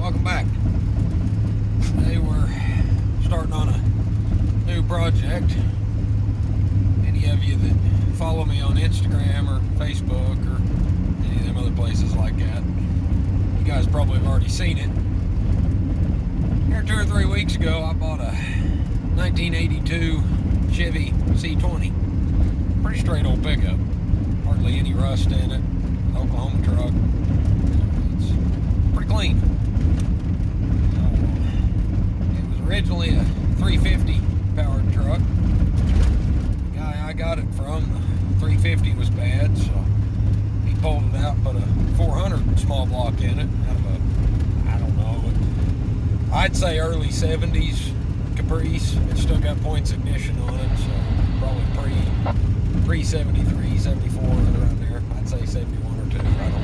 welcome back. Today we're starting on a new project. Any of you that follow me on Instagram or Facebook or any of them other places like that, you guys probably have already seen it. Here 2 or 3 weeks ago, I bought a 1982 Chevy C20. Pretty straight old pickup. Hardly any rust in it. Oklahoma truck. It's pretty clean. It was originally a 350 powered truck. The guy I got it from, the 350 was bad, so he pulled it out and put a 400 small block in it out of a, I don't know, I'd say early 70s Caprice. It still got points ignition on it, so probably pre 73, 74, around there. I'd say 71 or 2, I don't know.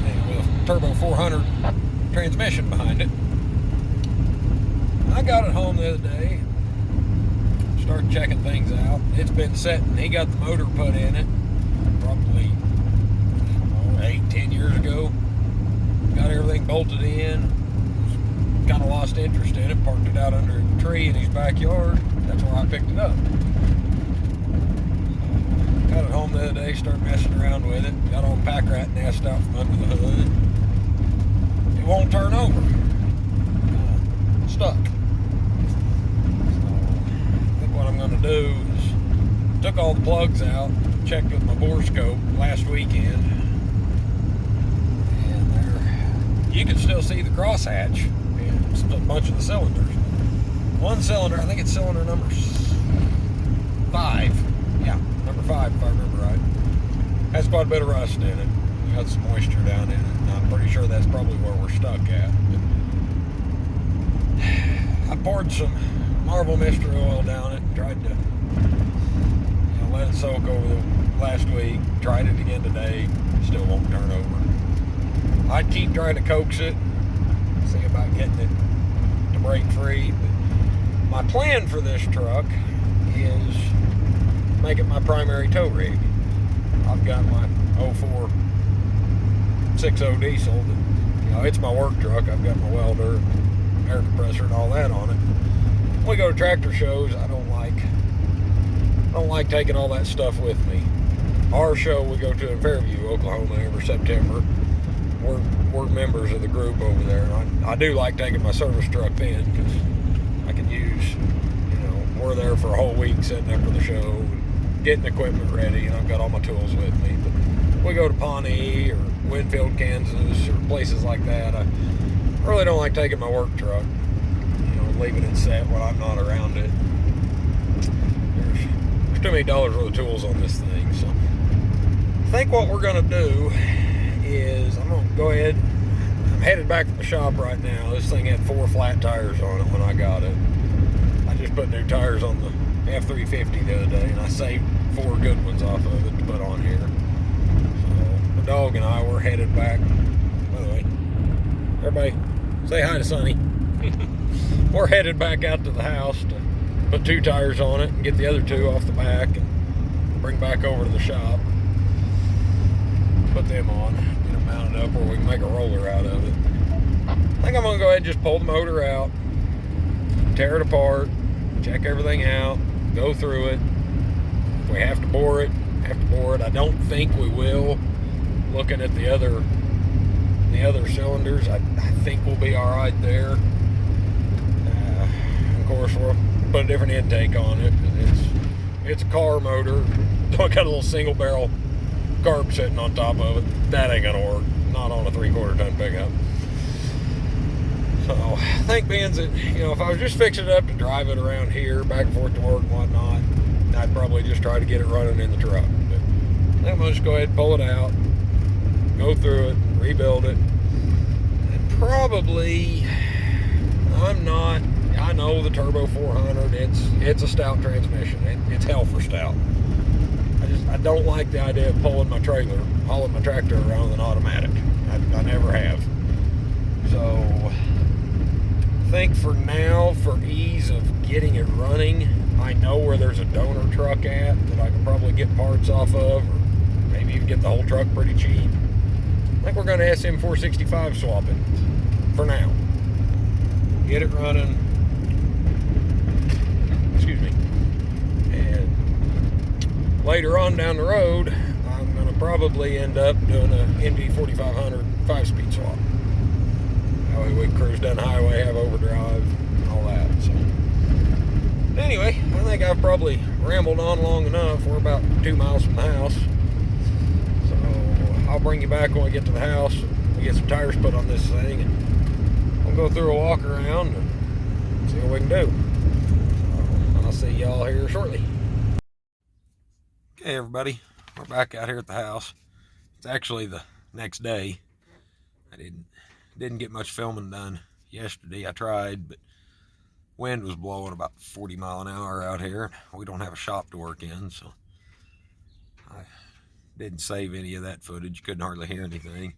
And with a turbo 400 transmission behind it. I got it home the other day, started checking things out. It's been setting. He got the motor put in it probably 8-10 years ago. Got everything bolted in. Kind of lost interest in it. Parked it out under a tree in his backyard. That's where I picked it up. Got it home the other day, started messing around with it. Got all the pack rat nest out from under the hood. It won't turn over. Stuck. So I think what I'm going to do is took all the plugs out, checked with my bore scope last weekend, and there you can still see the crosshatch and a bunch of the cylinders. One cylinder, I think it's cylinder number 5. Yeah, number 5 if I remember right. Has quite a bit of rust in it. Got some moisture down in it. And I'm pretty sure that's probably where we're stuck at. But I poured some Marvel Mystery Oil down it. Tried to let it soak over the last week. Tried it again today. Still won't turn over. I'd keep trying to coax it. See about getting it to break free. But my plan for this truck is make it my primary tow rig. I've got my 04 6.0 diesel that, it's my work truck. I've got my welder, air compressor and all that on it. When we go to tractor shows, I don't like taking all that stuff with me. Our show we go to in Fairview, Oklahoma every September. We're members of the group over there. And I do like taking my service truck then because I can use, we're there for a whole week setting up for the show, getting equipment ready, and I've got all my tools with me. But we go to Pawnee or Winfield, Kansas, or places like that. I really don't like taking my work truck, leaving it set when I'm not around it. There's too many dollars worth of tools on this thing. So I think what we're going to do is I'm going to go ahead. I'm headed back from the shop right now. This thing had 4 flat tires on it when I got it. I just put new tires on the F350 the other day, and I saved 4 good ones off of it to put on here. So the dog and I were headed back. By the way, everybody say hi to Sonny. We're headed back out to the house to put 2 tires on it and get the other 2 off the back and bring back over to the shop. Put them on, get them mounted up where we can make a roller out of it. I think I'm going to go ahead and just pull the motor out, tear it apart, check everything out, go through it. If we have to bore it, I don't think we will. Looking at the other cylinders, I think we'll be all right there. Of course, we'll put a different intake on it. It's a car motor. Got a little single barrel carb sitting on top of it. That ain't gonna work. Not on a 3/4 ton pickup. So I think being that, if I was just fixing it up to drive it around here, back and forth to work and whatnot, I'd probably just try to get it running in the truck. But I think I'm gonna just go ahead and pull it out, go through it, rebuild it, and probably I know the turbo 400. It's a stout transmission. It's hell for stout. I don't like the idea of hauling my tractor around with an automatic. I never have. So I think for now, for ease of getting it running, I know where there's a donor truck at that I can probably get parts off of, or maybe even get the whole truck pretty cheap. I think we're we're going to SM465 swap it for now. Get it running. Excuse me. And later on down the road, I'm going to probably end up doing a NV4500 5-speed swap. That way we can cruise down the highway, have overdrive, all that. So anyway, I think I've probably rambled on long enough. We're about 2 miles from the house. So I'll bring you back when we get to the house. We get some tires put on this thing, and we'll go through a walk around and see what we can do. So I'll see y'all here shortly. Okay, everybody, we're back out here at the house. It's actually the next day. I didn't get much filming done yesterday. I tried, but wind was blowing about 40 mile an hour out here. We don't have a shop to work in, so I didn't save any of that footage. Couldn't hardly hear anything.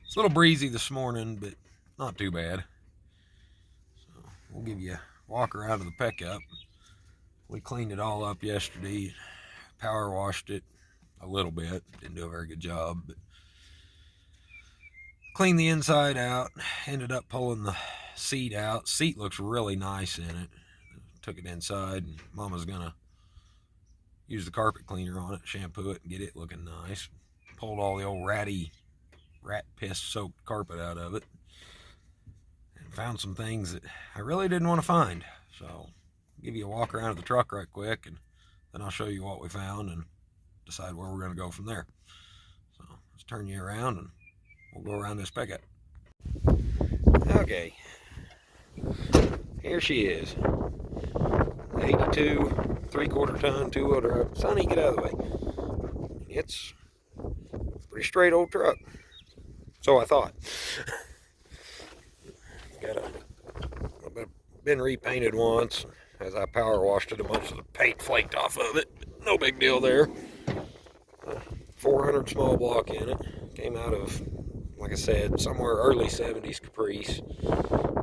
It's a little breezy this morning, but not too bad. So we'll give you a walk around to the pickup. We cleaned it all up yesterday. Power washed it a little bit. Didn't do a very good job, but cleaned the inside out. Ended up pulling the seat out. Seat looks really nice in it. Took it inside, and Mama's gonna use the carpet cleaner on it, shampoo it, and get it looking nice. Pulled all the old rat piss soaked carpet out of it, and found some things that I really didn't want to find. So I'll give you a walk around of the truck right quick, and then I'll show you what we found and decide where we're going to go from there. So let's turn you around and we'll go around this pickup. Okay, here she is. 82 3/4 ton 2-wheel drive. Sonny, get out of the way. It's a pretty straight old truck. So I thought. Been repainted once. As I power washed it, a bunch of the paint flaked off of it. No big deal there. 400 small block in it. Came out of, like I said, somewhere early 70s Caprice.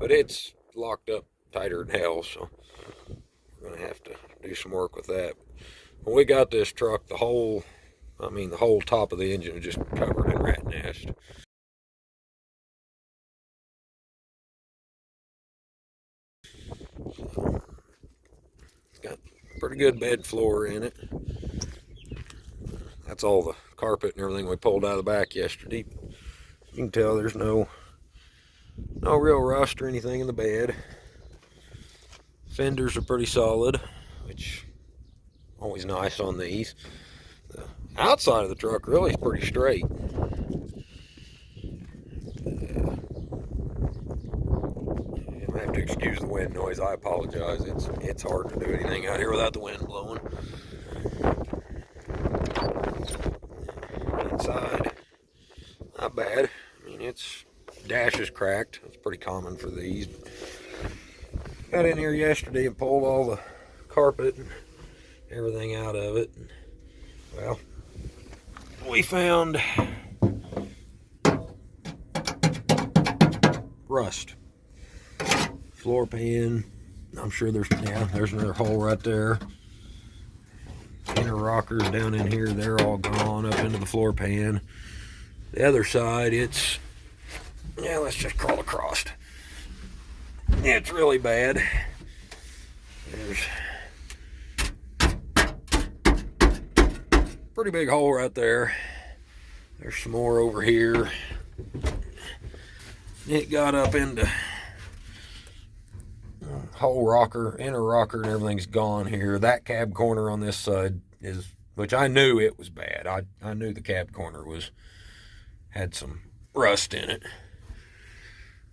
But it's locked up tighter than hell, so we're going to have to do some work with that. When we got this truck, the whole top of the engine was just covered in rat nest. It's got pretty good bed floor in it. That's all the carpet and everything we pulled out of the back yesterday. You can tell there's no real rust or anything in the bed. Fenders are pretty solid, which always nice on these. The outside of the truck really is pretty straight. I have to excuse the wind noise. I apologize. It's hard to do anything out here without the wind blowing. Inside, not bad. I mean, its dash is cracked. It's pretty common for these. Got in here yesterday and pulled all the carpet and everything out of it. Well, we found rust. Floor pan. I'm sure there's another hole right there. Inner rockers down in here, they're all gone up into the floor pan. The other side, let's just crawl across. It's really bad. There's a pretty big hole right there. There's some more over here. It got up into whole rocker, inner rocker, and everything's gone here. That cab corner on this side which I knew it was bad. I knew the cab corner had some rust in it.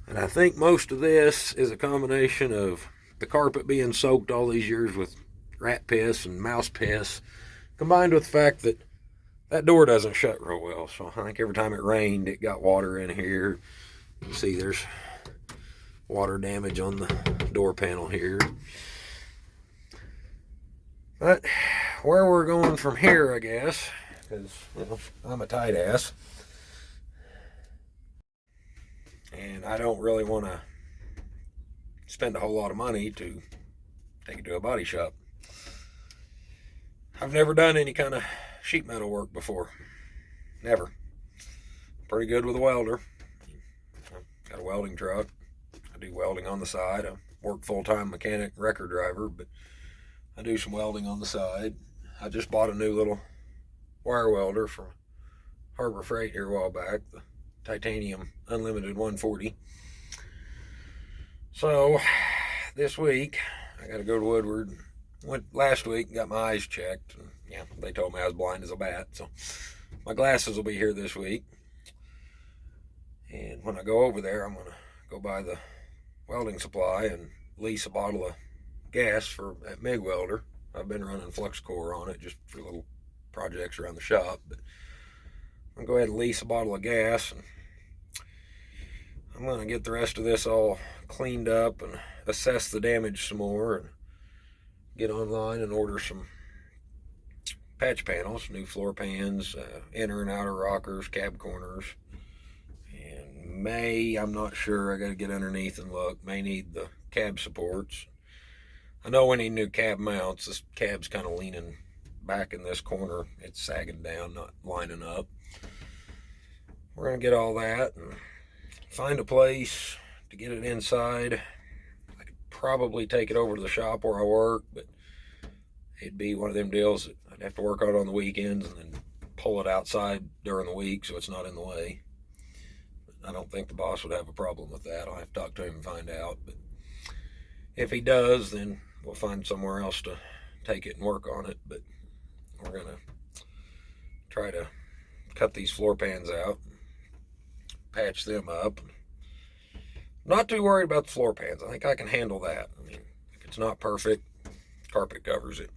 And I think most of this is a combination of the carpet being soaked all these years with rat piss and mouse piss, combined with the fact that that door doesn't shut real well. So I think every time it rained, it got water in here. You can see there's water damage on the door panel here. But where we're going from here, I guess, because I'm a tight ass, and I don't really want to spend a whole lot of money to take it to a body shop. I've never done any kind of sheet metal work before. Never. pretty good with a welder. I've got a welding truck. I do welding on the side. I work full-time mechanic record driver, but I do some welding on the side. I just bought a new little wire welder from Harbor Freight here a while back, the Titanium Unlimited 140. So this week I got to go to Woodward. Went last week and got my eyes checked. And yeah, they told me I was blind as a bat, so my glasses will be here this week. And when I go over there, I'm going to go buy the welding supply and lease a bottle of gas for that MIG welder. I've been running flux core on it just for little projects around the shop, but I'm going to go ahead and lease a bottle of gas, and I'm going to get the rest of this all cleaned up and assess the damage some more and get online and order some patch panels, new floor pans, inner and outer rockers, cab corners, and I'm not sure, I got to get underneath and look, may need the cab supports. I know we need new cab mounts. This cab's kind of leaning back in this corner. It's sagging down, not lining up. We're going to get all that and find a place to get it inside. I could probably take it over to the shop where I work, but it'd be one of them deals that I'd have to work on the weekends and then pull it outside during the week so it's not in the way. But I don't think the boss would have a problem with that. I'll have to talk to him and find out. But if he does, then we'll find somewhere else to take it and work on it. But we're going to try to cut these floor pans out, patch them up. I'm not too worried about the floor pans. I think I can handle that. I mean, if it's not perfect, carpet covers it.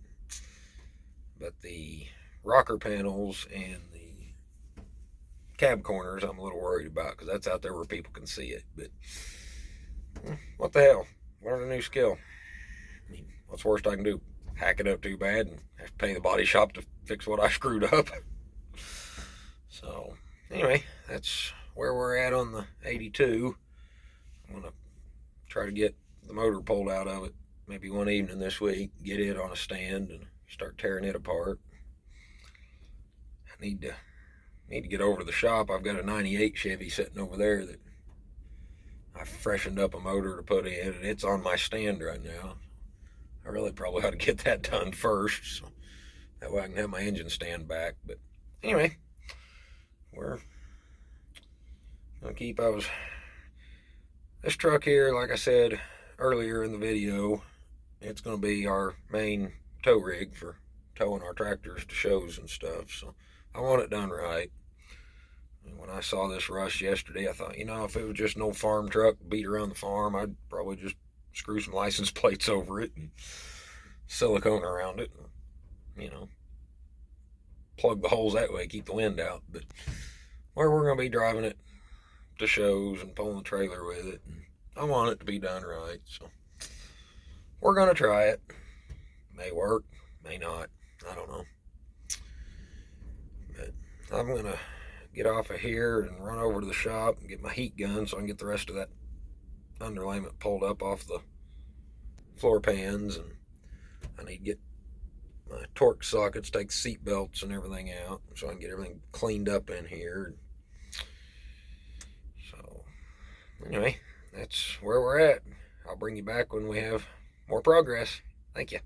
But the rocker panels and the cab corners, I'm a little worried about because that's out there where people can see it. But what the hell? Learn a new skill. I mean, what's the worst I can do? Hack it up too bad and have to pay the body shop to fix what I screwed up. So, anyway, that's where we're at on the 82. I'm going to try to get the motor pulled out of it maybe one evening this week, get it on a stand and start tearing it apart. I need to get over to the shop. I've got a 98 Chevy sitting over there that I freshened up a motor to put in, and it's on my stand right now. I really probably ought to get that done first, so that way I can have my engine stand back. But anyway, we're gonna keep. This truck here, like I said earlier in the video, it's gonna be our main tow rig for towing our tractors to shows and stuff. So I want it done right. And when I saw this rust yesterday, I thought, if it was just an old farm truck beat around the farm, I'd probably just screw some license plates over it and silicone around it, and, plug the holes that way, keep the wind out. But where we're going to be driving it to shows and pulling the trailer with it, and I want it to be done right. So we're going to try it. May work, may not. I don't know. But I'm going to get off of here and run over to the shop and get my heat gun so I can get the rest of that underlayment pulled up off the floor pans, and I need to get my torque sockets, take the seat belts and everything out so I can get everything cleaned up in here. So anyway, that's where we're at. I'll bring you back when we have more progress. Thank you.